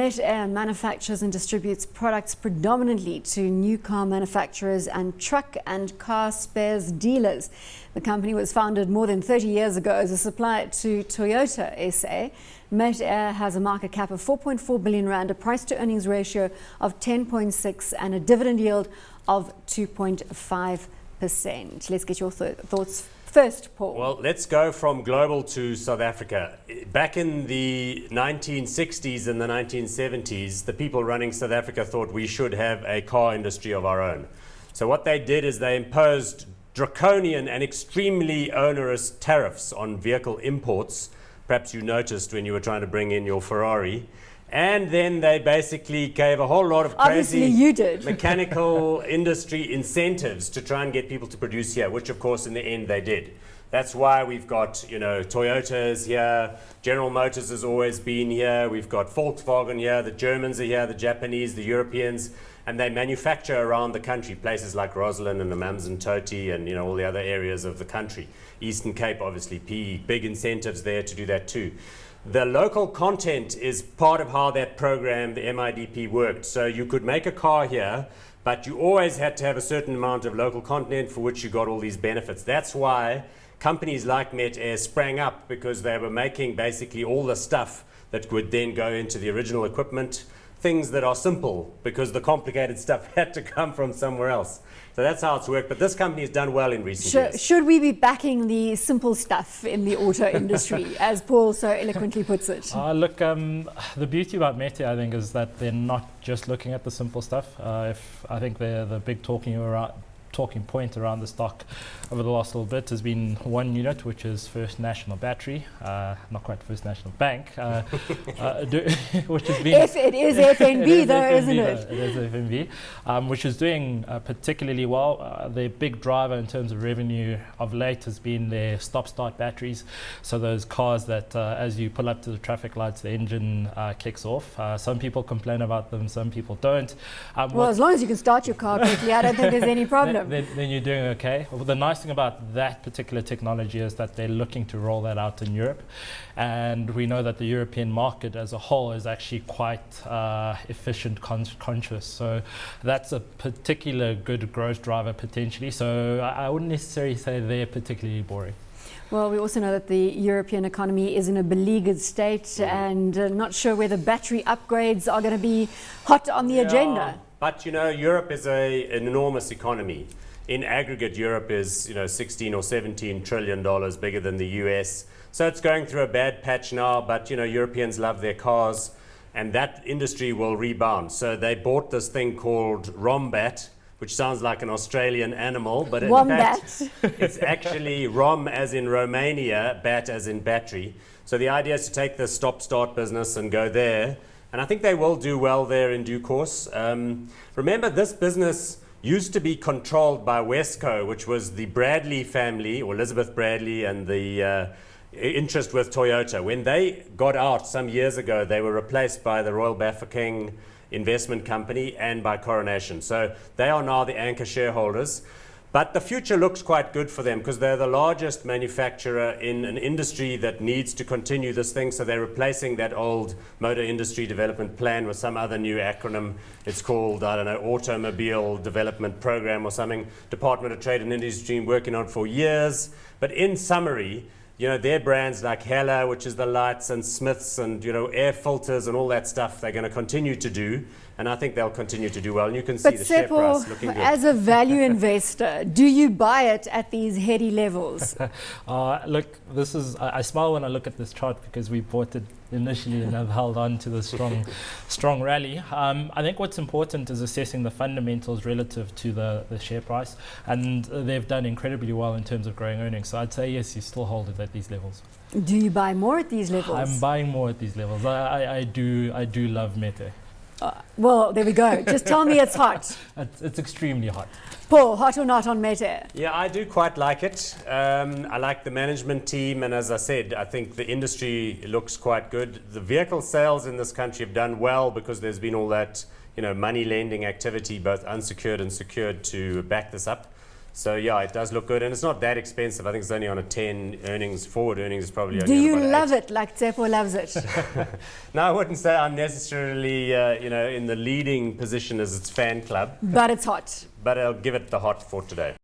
Metair manufactures and distributes products predominantly to new car manufacturers and truck and car spares dealers. The company was founded more than 30 years ago as a supplier to Toyota SA. Metair has a market cap of 4.4 billion rand, a price to earnings ratio of 10.6 and a dividend yield of 2.5%. Let's get your thoughts first, Paul. Well, let's go from global to South Africa. Back in the 1960s and the 1970s, the people running South Africa thought we should have a car industry of our own. So what they did is they imposed draconian and extremely onerous tariffs on vehicle imports. Perhaps you noticed when you were trying to bring in your Ferrari. And then they basically gave a whole lot of crazy mechanical industry incentives to try and get people to produce here, which of course in the end they did. That's why we've got, Toyotas here, General Motors has always been here, we've got Volkswagen here, the Germans are here, the Japanese, the Europeans, and they manufacture around the country, places like Roslyn and the Amanzimtoti and all the other areas of the country. Eastern Cape, obviously, PE, big incentives there to do that too. The local content is part of how that program, the MIDP, worked. So you could make a car here, but you always had to have a certain amount of local content for which you got all these benefits. That's why companies like Metair sprang up, because they were making basically all the stuff that would then go into the original equipment, things that are simple, because the complicated stuff had to come from somewhere else. So that's how it's worked. But this company has done well in recent years. Should we be backing the simple stuff in the auto industry, as Paul so eloquently puts it? Look, the beauty about Metair, I think, is that they're not just looking at the simple stuff. I think the big talking point around the stock over the last little bit has been one unit, which is First National Battery, not quite First National Bank, which has been... If it is FNB though, isn't it? It is FNB, which is doing particularly well. Their big driver in terms of revenue of late has been their stop-start batteries. So those cars that as you pull up to the traffic lights, the engine kicks off. Some people complain about them, some people don't. Well, as long as you can start your car quickly, I don't think there's any problem. Then you're doing okay. Well, the nice thing about that particular technology is that they're looking to roll that out in Europe, and we know that the European market as a whole is actually quite efficient conscious, so that's a particular good growth driver potentially. So I wouldn't necessarily say they're particularly boring. Well, we also know that the European economy is in a beleaguered state, and not sure whether battery upgrades are going to be hot on the agenda. But Europe is an enormous economy. In aggregate, Europe is 16 or 17 trillion dollars bigger than the US. So it's going through a bad patch now, but Europeans love their cars, and that industry will rebound. So they bought this thing called Rombat, which sounds like an Australian animal, but in fact, it's actually Rom as in Romania, bat as in battery. So the idea is to take the stop-start business and go there. And I think they will do well there in due course. Remember, this business used to be controlled by Wesco, which was the Bradley family, or Elizabeth Bradley, and the interest with Toyota. When they got out some years ago, they were replaced by the Royal Bafokeng Investment Company and by Coronation. So they are now the anchor shareholders. But the future looks quite good for them, because they're the largest manufacturer in an industry that needs to continue this thing. So they're replacing that old Motor Industry Development Plan with some other new acronym. It's called, Automobile Development Program or something. Department of Trade and Industry working on it for years. But in summary, their brands like Hella, which is the lights, and Smiths, and air filters and all that stuff, they're going to continue to do, and I think they'll continue to do well. And you can see the share price looking good. As a value investor, do you buy it at these heady levels? Look, I smile when I look at this chart, because we bought it initially and have held on to the strong rally. I think what's important is assessing the fundamentals relative to the share price, and they've done incredibly well in terms of growing earnings. So I'd say yes, you still hold it at these levels. Do you buy more at these levels? I'm buying more at these levels. I do love Metair. Well, there we go. Just tell me it's hot. It's extremely hot. Paul, hot or not on Metair? Yeah, I do quite like it. I like the management team, and as I said, I think the industry looks quite good. The vehicle sales in this country have done well, because there's been all that money lending activity, both unsecured and secured, to back this up. So yeah, it does look good, and it's not that expensive. I think it's only on a 10 earnings. Forward earnings is probably only Do on you about love 8. it like Tsepo loves it? No, I wouldn't say I'm necessarily in the leading position as its fan club, But it's hot. but I'll give it the hot for today.